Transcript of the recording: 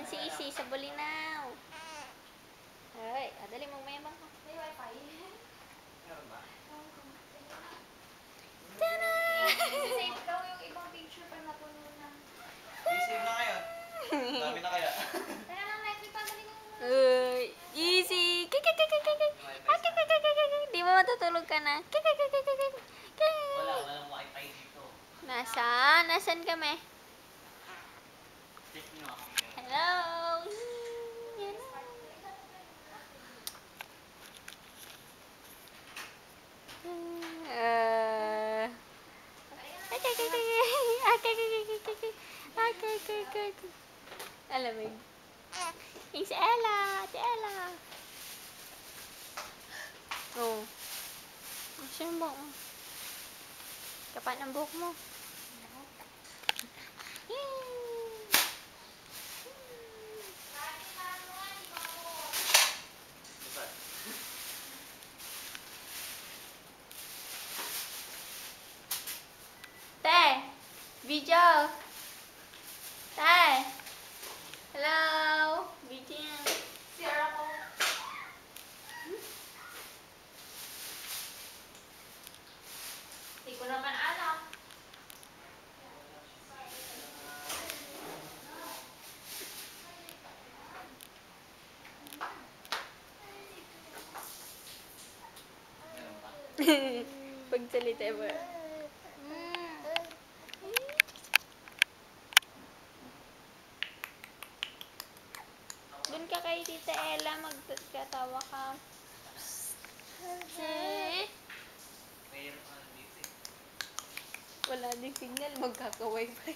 Isi sa Bulinaw. Ay, dali mong mayabang ka. May wifi. Meron ba? Tada! Save daw yung ibang picture pag napuno na. I-save na ngayon. Dami na kaya. Teka lang, Leslie, padali ka muna. Uy, easy. Di mo matutulog ka na. Walang wifi dito. Nasaan? Nasaan kami? Check nyo ako. Hello. Alamig. Hey, si Ella! Si Ella! Oh. Saan yung buhok mo? Kapan ang buhok mo? Saan? Te! Video! Te! Hello! Video! CR ako. Hindi ko naman alam. Meron pa. Pagsalita mo. Doon ka kay Tita Ella, magkatawa ka. Mayroon pa dito eh. Wala din signal, magkaka-wifi.